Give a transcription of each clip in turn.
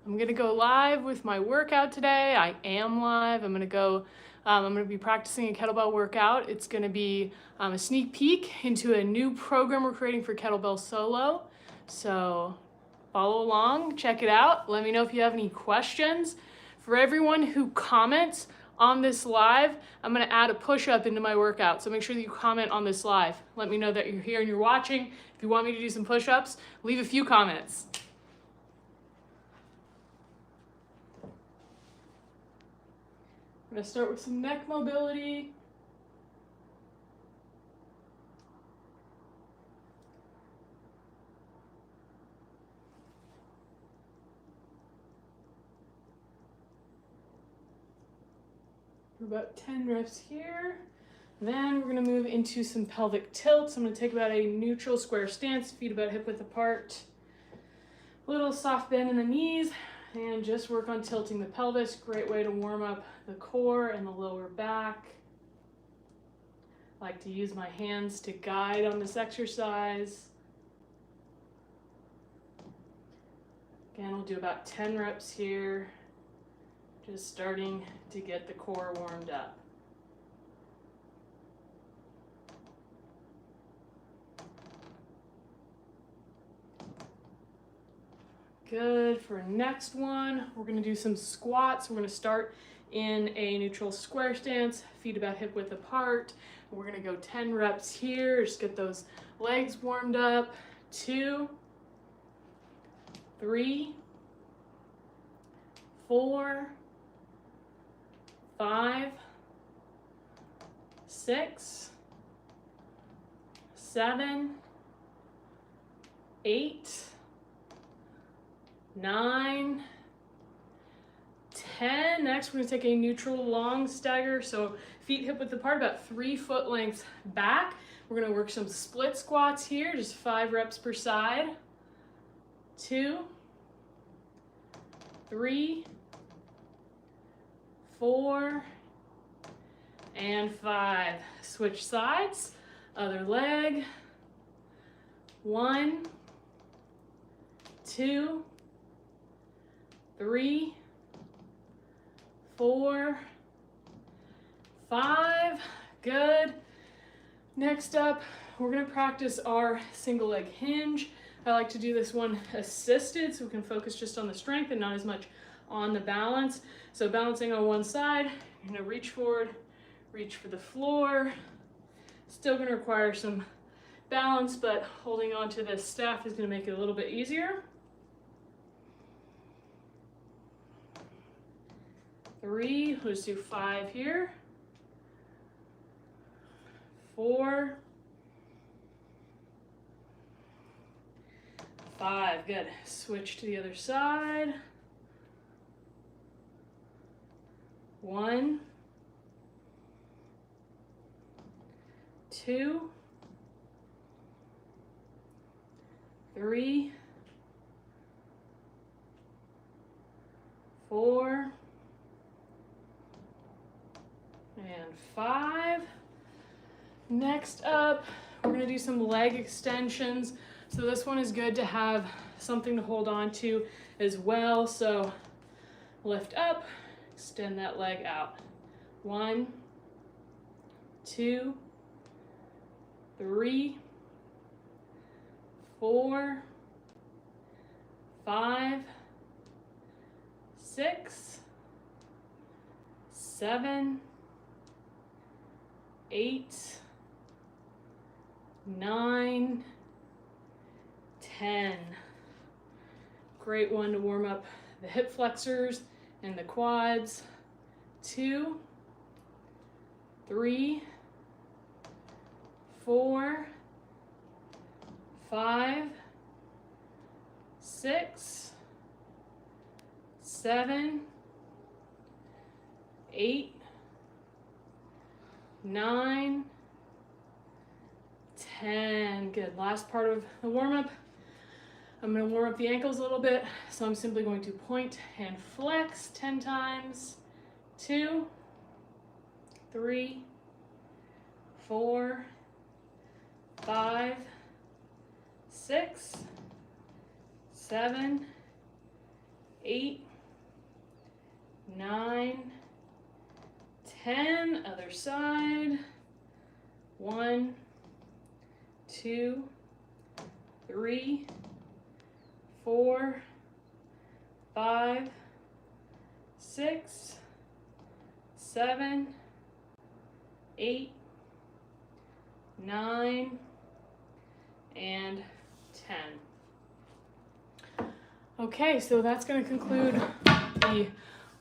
I'm gonna go live with my workout today. I am live. I'm gonna be practicing a kettlebell workout. It's gonna be a sneak peek into a new program we're creating for Kettlebell Solo. So follow along, check it out. Let me know if you have any questions. For everyone who comments on this live, I'm gonna add a push-up into my workout. So make sure that you comment on this live. Let me know that you're here and you're watching. If you want me to do some push-ups, leave a few comments. I'm gonna start with some neck mobility. For about 10 reps here. Then we're gonna move into some pelvic tilts. I'm gonna take about a neutral square stance, feet about hip width apart. A little soft bend in the knees, and just work on tilting the pelvis. Great way to warm up the core and the lower back. I like to use my hands to guide on this exercise. Again, we'll do about 10 reps here, just starting to get the core warmed up. Good. For next one, we're going to do some squats. We're going to start in a neutral square stance, feet about hip width apart. We're going to go 10 reps here. Just get those legs warmed up. 2, 3, 4, 5, 6, 7, 8, 9, 10. Next, we're going to take a neutral long stagger. So feet hip width apart, about 3 foot lengths back. We're going to work some split squats here, just 5 reps per side. 2, 3, 4, and 5. Switch sides. Other leg. 1, 2, 3, 4, 5. Good. Next up, we're going to practice our single leg hinge. I like to do this one assisted so we can focus just on the strength and not as much on the balance. So balancing on one side, you're going to reach forward, reach for the floor. Still going to require some balance, but holding on to this staff is going to make it a little bit easier. 3, let's do 5 here. 4, 5, good. Switch to the other side. 1, 2, 3, 4, and 5. Next up, we're going to do some leg extensions. So this one is good to have something to hold on to as well. So lift up, extend that leg out. 1, 2, 3, 4, 5, 6, 7, 8, 9, 10. Great one to warm up the hip flexors and the quads. 2, 3, 4, 5, 6, 7, 8, 9, 10. Good. Last part of the warm-up. I'm going to warm up the ankles a little bit, so I'm simply going to point and flex 10 times. 2, 3, 4, 5, 6, 7, 8, 9, 10, other side. 1, 2, 3, 4, 5, 6, 7, 8, 9, and 10. Okay, so that's going to conclude the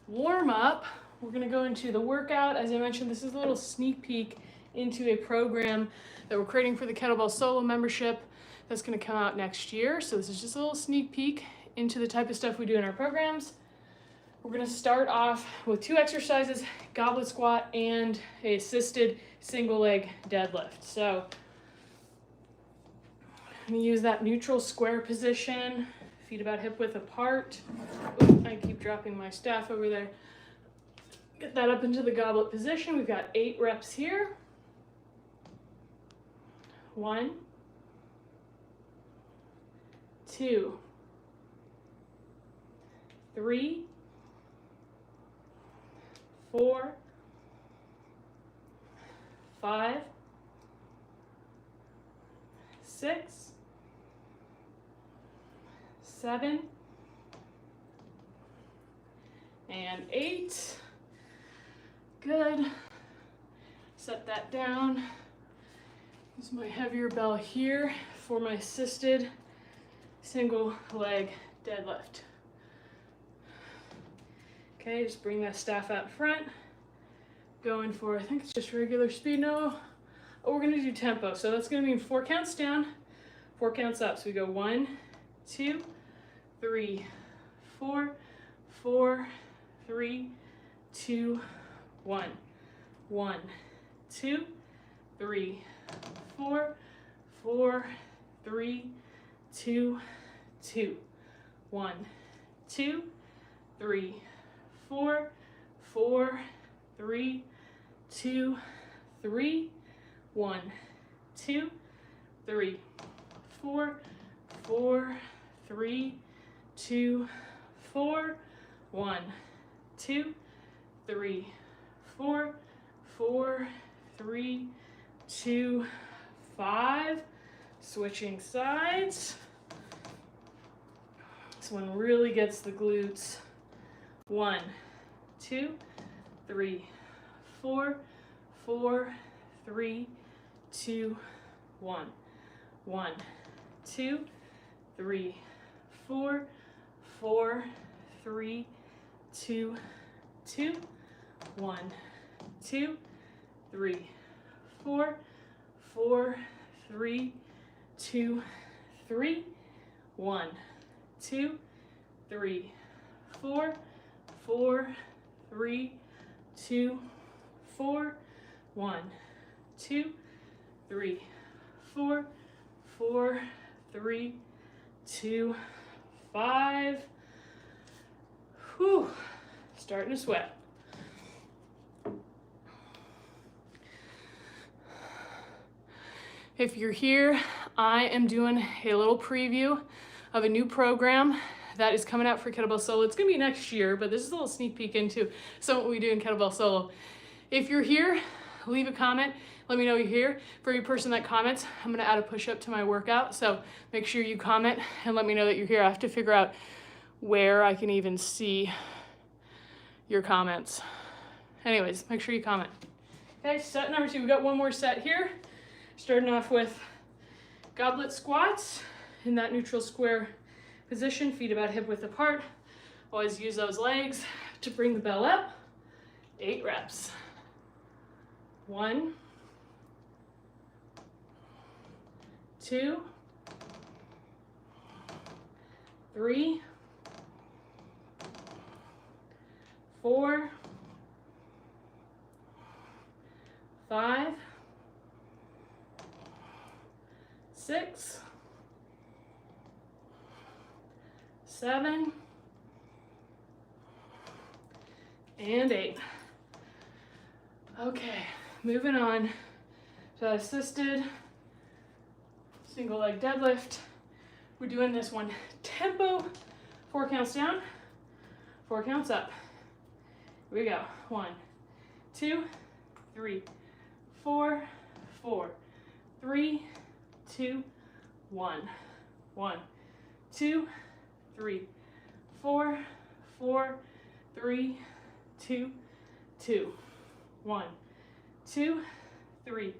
warm-up. We're going to go into the workout. As I mentioned, this is a little sneak peek into a program that we're creating for the Kettlebell Solo membership that's going to come out next year. So this is just a little sneak peek into the type of stuff we do in our programs. We're going to start off with 2 exercises, goblet squat and a assisted single leg deadlift. So I'm going to use that neutral square position, feet about hip width apart. Oops, I keep dropping my staff over there. Get that up into the goblet position. We've got 8 reps here. 1, 2, 3, 4, 5, 6, 7, and 8. Good. Set that down. Use my heavier bell here for my assisted single leg deadlift. Okay, just bring that staff out front. Going for, I think it's just regular speed. No, oh, we're gonna do tempo. So that's gonna mean 4 counts down, 4 counts up. So we go 1, 2, 3, 4, 4, 3, 2, 1. 1, 2, 3, 4, 4, 3, 2, 2. 1, 2, 3, 4, 4, 3, 2, 3. 1, 2, 3, 4, 4, 3, 2, 4. 1, 2, 3, 4, 4, 3, 2, 5. Switching sides. This one really gets the glutes. 1, 2, 3, 4, 4, 3, 2, 1. 1, 2, 3, 4, 4, 3, 2, 2. 1, 2, 3, 4, 4, 3, 2, 3. 1, 2, 3, 4, 4, 3, 2, 4. 1, 2, 3, 4, 4, 3, 2, 5. Whew, starting to sweat. If you're here, I am doing a little preview of a new program that is coming out for Kettlebell Solo. It's gonna be next year, but this is a little sneak peek into some of what we do in Kettlebell Solo. If you're here, leave a comment. Let me know you're here. For every person that comments, I'm gonna add a push-up to my workout. So make sure you comment and let me know that you're here. I have to figure out where I can even see your comments. Anyways, make sure you comment. Okay, set number 2. We've got one more set here. Starting off with goblet squats in that neutral square position, feet about hip width apart. Always use those legs to bring the bell up. 8 reps. 1, 2, 3, 4, 5, 6, 7, and 8. Okay, moving on to assisted single leg deadlift. We're doing this one tempo, 4 counts down, 4 counts up. Here we go. 1, 2, 3, 4, 4, 3, 2, 1. 1, 2, 3, 4, 4, 3, 2, 2. 1, 2, 3,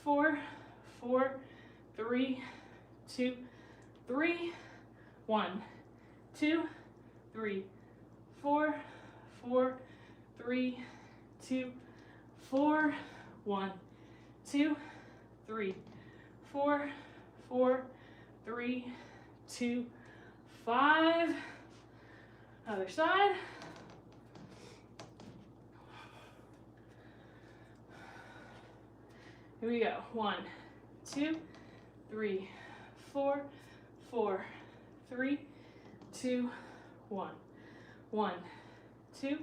4, 4, 3, 2, 3. 1, 2, 3, 4, 4, 3, 2, 4. 1, 2, 3, 4, 4, 3, 2, 5. Other side. Here we go. 1, 2, 3, 4, 4, 3, 2, 1. 1, 2,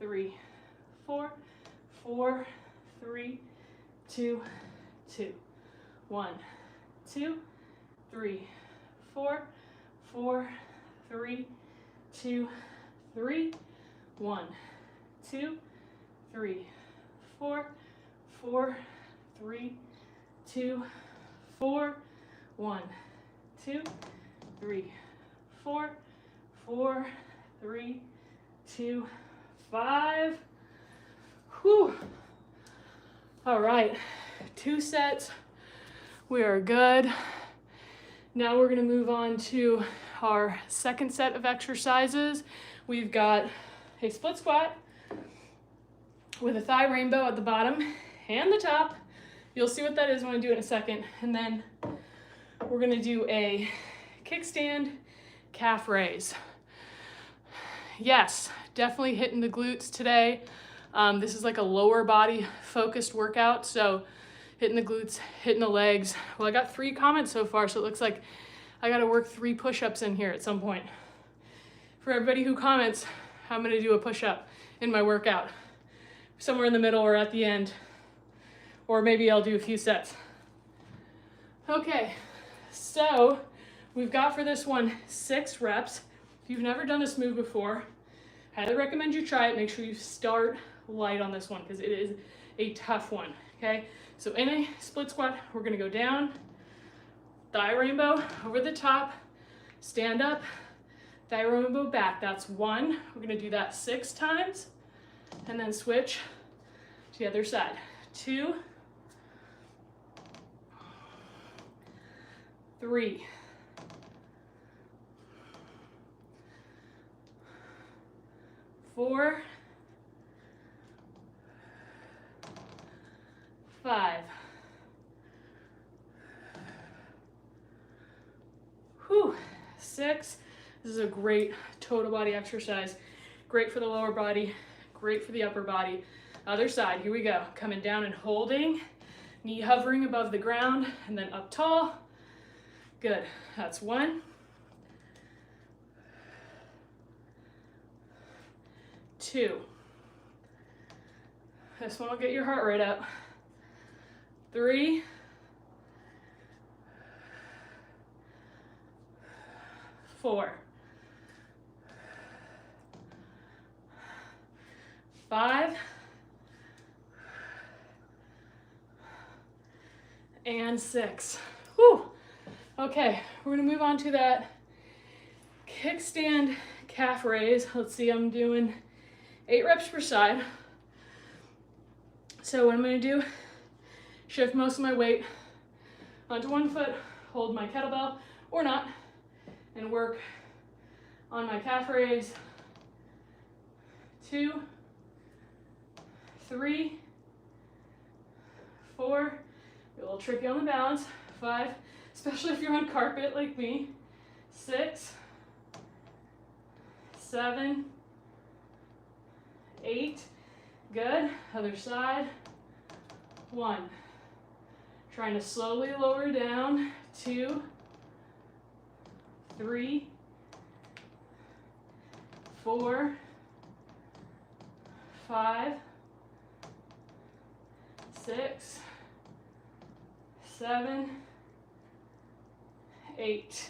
3, 4, 4, 3, 2, 2. 1, 2, 3, 4, 4, 3, 2, 3. 1, 2, 3, 4, 4, 3, 2, 4. 1, 2, 3, 4, 4, 3, 2, 5. Whew. All right, 2 sets. We are good. Now we're going to move on to our second set of exercises. We've got a split squat with a thigh rainbow at the bottom and the top. You'll see what that is when I do it in a second. And then we're going to do a kickstand calf raise. Yes, definitely hitting the glutes today. This is like a lower body focused workout. So hitting the glutes, hitting the legs. Well, I got 3 comments so far, so it looks like I got to work 3 push-ups in here at some point. For everybody who comments, I'm going to do a push-up in my workout, somewhere in the middle or at the end, or maybe I'll do a few sets. Okay, so we've got for this one 6 reps. If you've never done this move before, highly recommend you try it. Make sure you start light on this one because it is a tough one, okay? So in a split squat, we're gonna go down, thigh rainbow over the top, stand up, thigh rainbow back. That's 1. We're gonna do that 6 times and then switch to the other side. 2, 3, 4, 5. Whew. 6. This is a great total body exercise. Great for the lower body, great for the upper body. Other side, here we go. Coming down and holding, knee hovering above the ground, and then up tall. Good. That's 1. 2. This one will get your heart rate up. 3. 4. 5. And 6. Whew. Okay, we're gonna move on to that kickstand calf raise. Let's see, I'm doing 8 reps per side. So what I'm gonna do, shift most of my weight onto one foot, hold my kettlebell or not, and work on my calf raise. 2, 3, 4, a little tricky on the balance. 5, especially if you're on carpet like me. 6, 7, 8, good. Other side. 1. Trying to slowly lower down. 2, 3, 4, 5, 6, 7, 8.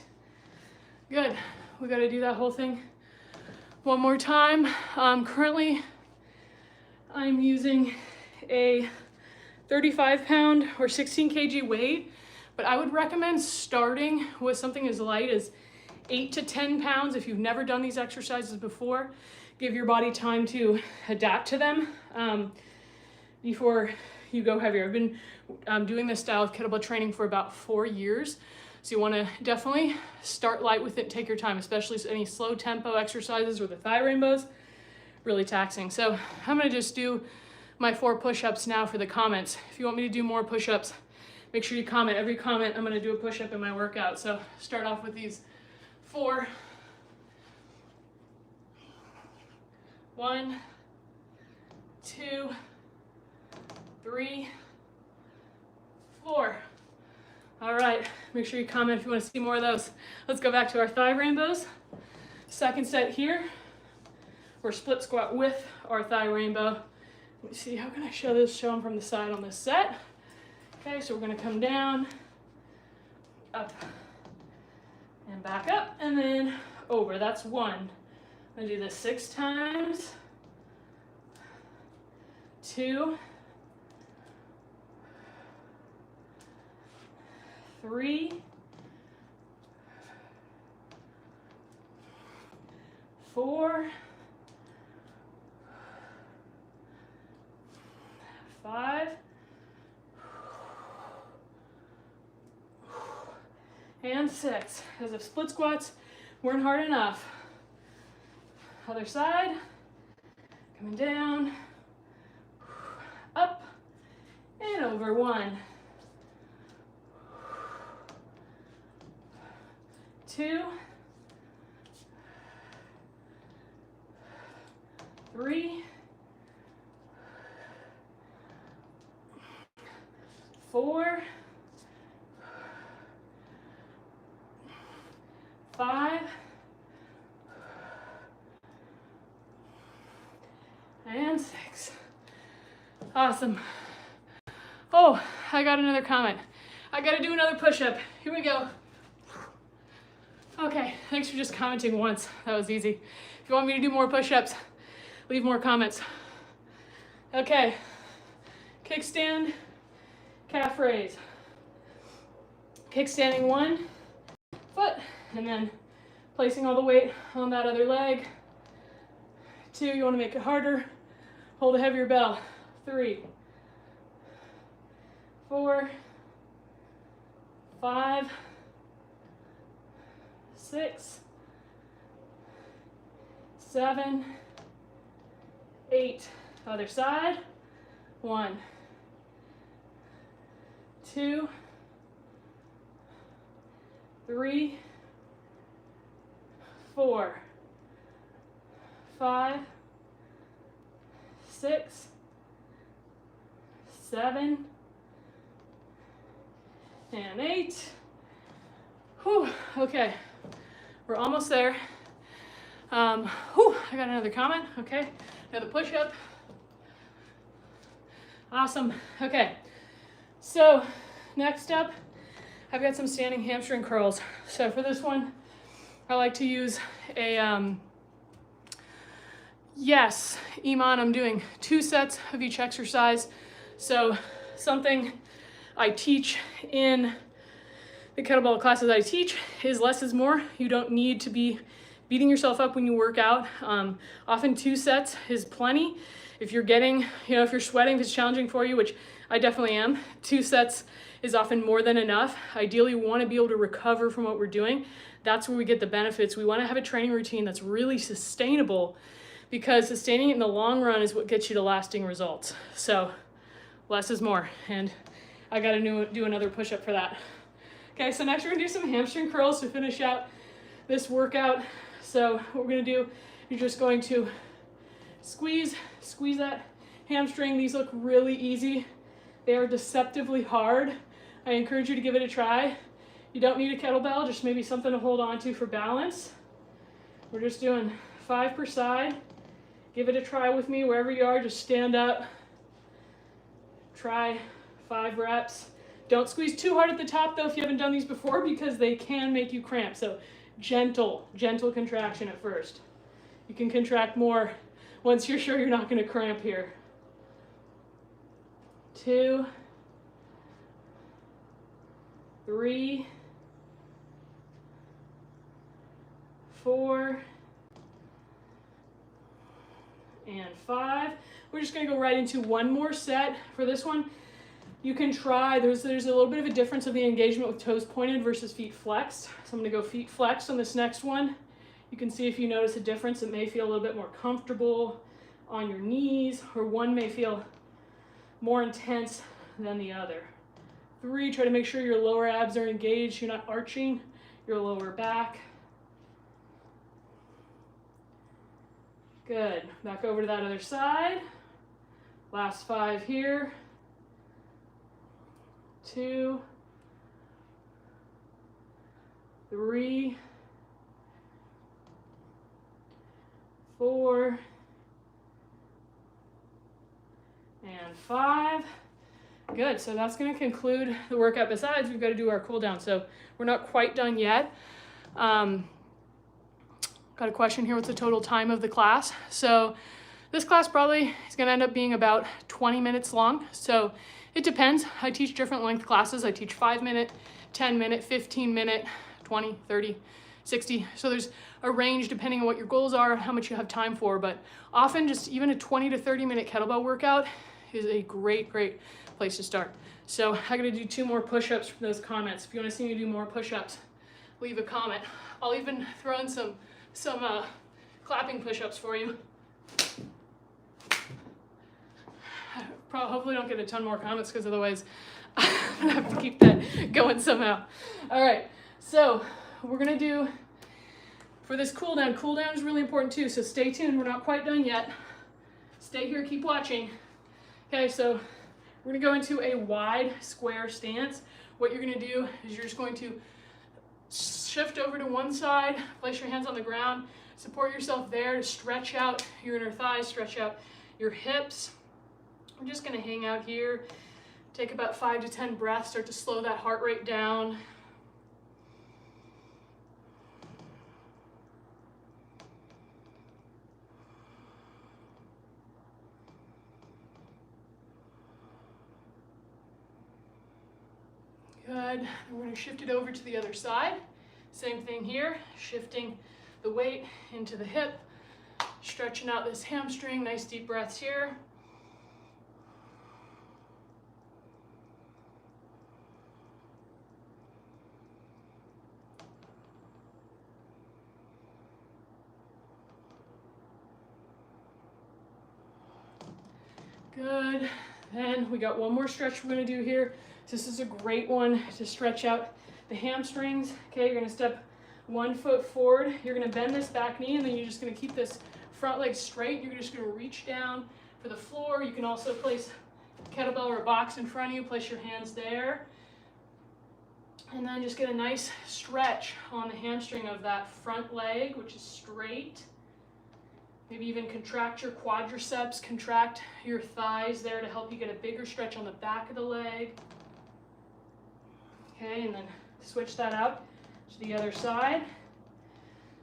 Good. We got to do that whole thing One more time. Currently, I'm using a 35-pound or 16 kg weight, but I would recommend starting with something as light as 8 to 10 pounds if you've never done these exercises before. Give your body time to adapt to them before you go heavier. I've been doing this style of kettlebell training for about 4 years. So you want to definitely start light with it, take your time, especially any slow tempo exercises or the thigh rainbows, really taxing. So I'm going to just do my 4 push-ups now for the comments. If you want me to do more push-ups, make sure you comment. Every comment, I'm going to do a push-up in my workout. So start off with these 4. 1, 2, 3, 4. All right, make sure you comment if you want to see more of those. Let's go back to our thigh rainbows. Second set here, we're split squat with our thigh rainbow. Let me see, how can I show this? Show them from the side on this set. Okay, so we're gonna come down, up, and back up, and then over. That's 1. I'm gonna do this 6 times. 2, 3, 4, 5, and 6. Because if split squats weren't hard enough. Other side, coming down, up, and over. 1, 2, 3, 4, 5, and 6. Awesome. Oh, I got another comment. I gotta do another push-up. Here we go. Okay, thanks for just commenting once. That was easy. If you want me to do more push-ups, leave more comments. Okay, kickstand, calf raise. Kickstanding 1 foot, and then placing all the weight on that other leg. 2, you want to make it harder. Hold a heavier bell. 3, 4, 5, 6, 7, 8. Other side. 1, 2, 3, 4, 5, 6, 7, and 8. Whew, okay, we're almost there. I got another comment. Okay, another push-up. Awesome. Okay, so next up, I've got some standing hamstring curls. So for this one, I like to use a, yes, Iman, I'm doing 2 sets of each exercise. So something I teach in the kettlebell classes I teach is less is more. You don't need to be beating yourself up when you work out. Often 2 sets is plenty. If you're getting, if you're sweating, if it's challenging for you, which I definitely am, 2 sets is often more than enough. Ideally, we want to be able to recover from what we're doing. That's where we get the benefits. We want to have a training routine that's really sustainable, because sustaining it in the long run is what gets you to lasting results. So less is more, and I got to do another push-up for that. Okay, so next we're gonna do some hamstring curls to finish out this workout. So what we're gonna do, you're just going to squeeze that hamstring. These look really easy. They are deceptively hard. I encourage you to give it a try. You don't need a kettlebell, just maybe something to hold on to for balance. We're just doing 5 per side. Give it a try with me wherever you are. Just stand up. Try 5 reps. Don't squeeze too hard at the top though if you haven't done these before, because they can make you cramp. So gentle contraction at first. You can contract more once you're sure you're not going to cramp here. 2, 3, 4, and 5. We're just going to go right into one more set. For this one, you can try, there's a little bit of a difference of the engagement with toes pointed versus feet flexed. So I'm going to go feet flexed on this next one. You can see if you notice a difference, it may feel a little bit more comfortable on your knees, or one may feel more intense than the other. 3, try to make sure your lower abs are engaged, you're not arching your lower back. Good, back over to that other side. Last 5 here. 2, 3, 4, and 5. Good, so that's going to conclude the workout. Besides, we've got to do our cool down, so we're not quite done yet. Got a question here, what's the total time of the class? So this class probably is going to end up being about 20 minutes long, so it depends. I teach different length classes. I teach 5-minute, 10-minute, 15-minute, 20, 30, 60. So there's a range depending on what your goals are, how much you have time for, but often just even a 20 to 30-minute kettlebell workout is a great place to start. So I'm gonna do 2 more push-ups from those comments. If you wanna see me do more push-ups, leave a comment. I'll even throw in some clapping push-ups for you. Hopefully don't get a ton more comments, because otherwise I'm gonna have to keep that going somehow. All right, so we're gonna do, for this cool down is really important too, so stay tuned, we're not quite done yet. Stay here, keep watching. Okay, so we're gonna go into a wide square stance. What you're gonna do is you're just going to shift over to one side, place your hands on the ground, support yourself there to stretch out your inner thighs, stretch out your hips. I'm just gonna hang out here, take about 5 to 10 breaths, start to slow that heart rate down. Good, and we're gonna shift it over to the other side. Same thing here, shifting the weight into the hip, stretching out this hamstring, nice deep breaths here. Good, then we got one more stretch we're gonna do here. This is a great one to stretch out the hamstrings. Okay, you're gonna step 1 foot forward. You're gonna bend this back knee, and then you're just gonna keep this front leg straight. You're just gonna reach down for the floor. You can also place a kettlebell or a box in front of you, place your hands there. And then just get a nice stretch on the hamstring of that front leg, which is straight. Maybe even contract your quadriceps, contract your thighs there to help you get a bigger stretch on the back of the leg. Okay, and then switch that out to the other side.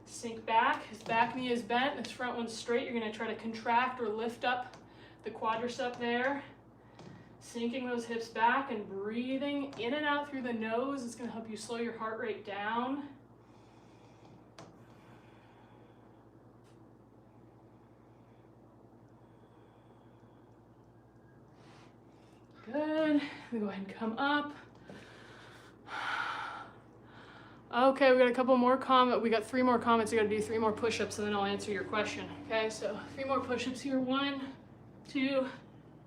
Sink back, his back knee is bent, this front one's straight. You're gonna try to contract or lift up the quadricep there. Sinking those hips back and breathing in and out through the nose. It's gonna help you slow your heart rate down. Good, we go ahead and come up. Okay, we got a couple more comments. We got 3 more comments. I gotta do 3 more push-ups and then I'll answer your question. Okay, so 3 more push-ups here. 1, 2,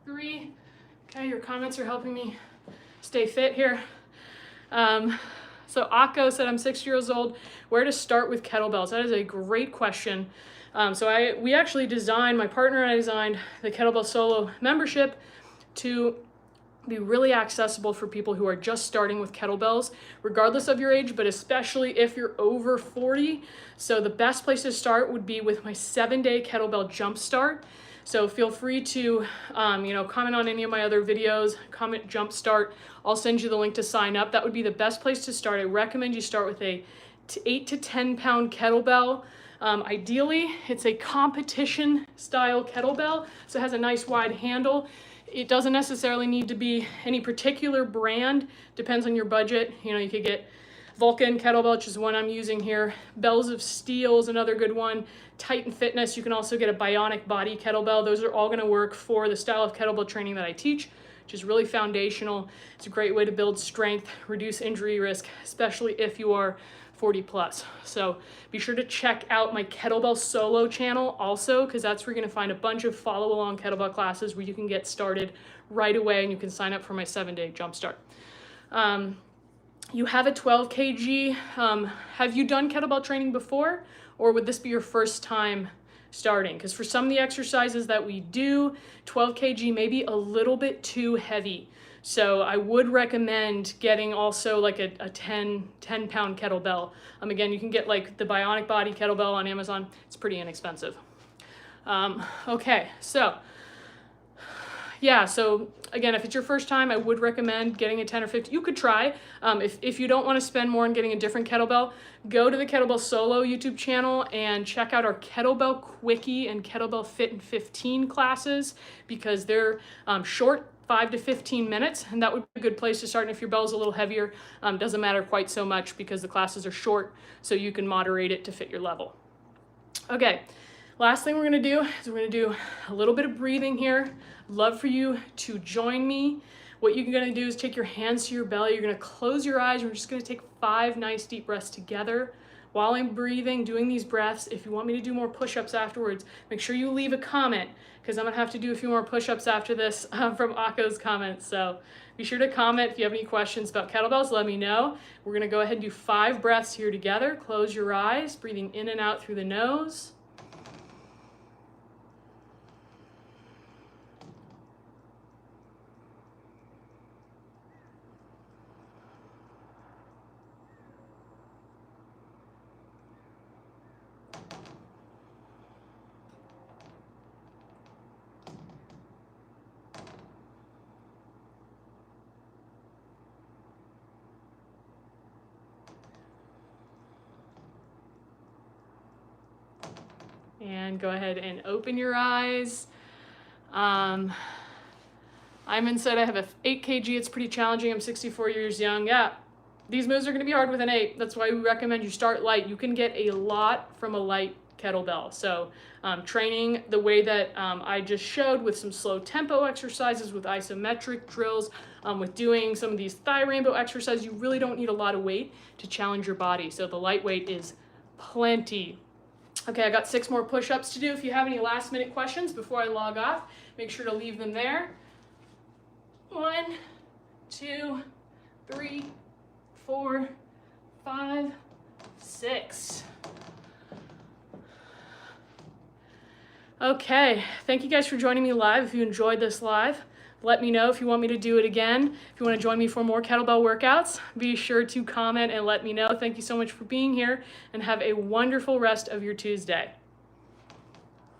3. Okay, your comments are helping me stay fit here. So Akko said, I'm 6 years old. Where to start with kettlebells? That is a great question. We actually designed, my partner and I designed the Kettlebell Solo membership to be really accessible for people who are just starting with kettlebells, regardless of your age, but especially if you're over 40. So the best place to start would be with my 7-day kettlebell Jumpstart. So feel free to comment on any of my other videos, comment Jumpstart. I'll send you the link to sign up. That would be the best place to start. I recommend you start with a 8 to 10 pound kettlebell. Ideally, it's a competition style kettlebell, so it has a nice wide handle. It doesn't necessarily need to be any particular brand, depends on your budget. You know, you could get Vulcan kettlebell, which is the one I'm using here. Bells of Steel is another good one. Titan Fitness, you can also get a bionic body kettlebell. Those are all gonna work for the style of kettlebell training that I teach, which is really foundational. It's a great way to build strength, reduce injury risk, especially if you are 40 plus. So be sure to check out my Kettlebell Solo channel also, because that's where you're gonna find a bunch of follow along kettlebell classes where you can get started right away, and you can sign up for my 7-day Jumpstart. You have a 12 kg. Have you done kettlebell training before, or would this be your first time starting? Because for some of the exercises that we do, 12 kg may be a little bit too heavy. So I would recommend getting also like a 10 pound kettlebell. Again, you can get like the bionic body kettlebell on Amazon. It's pretty inexpensive. Okay, so yeah, so again, if it's your first time, I would recommend getting a 10 or 15. You could try. If you don't want to spend more on getting a different kettlebell, go to the Kettlebell Solo YouTube channel and check out our Kettlebell Quickie and Kettlebell Fit in 15 classes, because they're short, 5 to 15 minutes, and that would be a good place to start. And if your bell's a little heavier, doesn't matter quite so much because the classes are short, so you can moderate it to fit your level. Okay, last thing we're gonna do is we're gonna do a little bit of breathing here. Love for you to join me. What you're gonna do is take your hands to your belly. You're gonna close your eyes. We're just gonna take 5 nice deep breaths together. While I'm breathing, doing these breaths, if you want me to do more push-ups afterwards, make sure you leave a comment, because I'm gonna have to do a few more push-ups after this from Akko's comments. So be sure to comment if you have any questions about kettlebells, let me know. We're gonna go ahead and do 5 breaths here together. Close your eyes, breathing in and out through the nose. And go ahead and open your eyes. Iman said I have a 8 kg, it's pretty challenging, I'm 64 years young. Yeah, these moves are gonna be hard with an 8. That's why we recommend you start light. You can get a lot from a light kettlebell. So training the way that I just showed, with some slow tempo exercises, with isometric drills, with doing some of these thigh rainbow exercises, you really don't need a lot of weight to challenge your body. So the lightweight is plenty. Okay, I got 6 more push-ups to do. If you have any last minute questions before I log off, make sure to leave them there. 1, 2, 3, 4, 5, 6. Okay, thank you guys for joining me live. If you enjoyed this live, let me know if you want me to do it again. If you want to join me for more kettlebell workouts, be sure to comment and let me know. Thank you so much for being here, and have a wonderful rest of your Tuesday.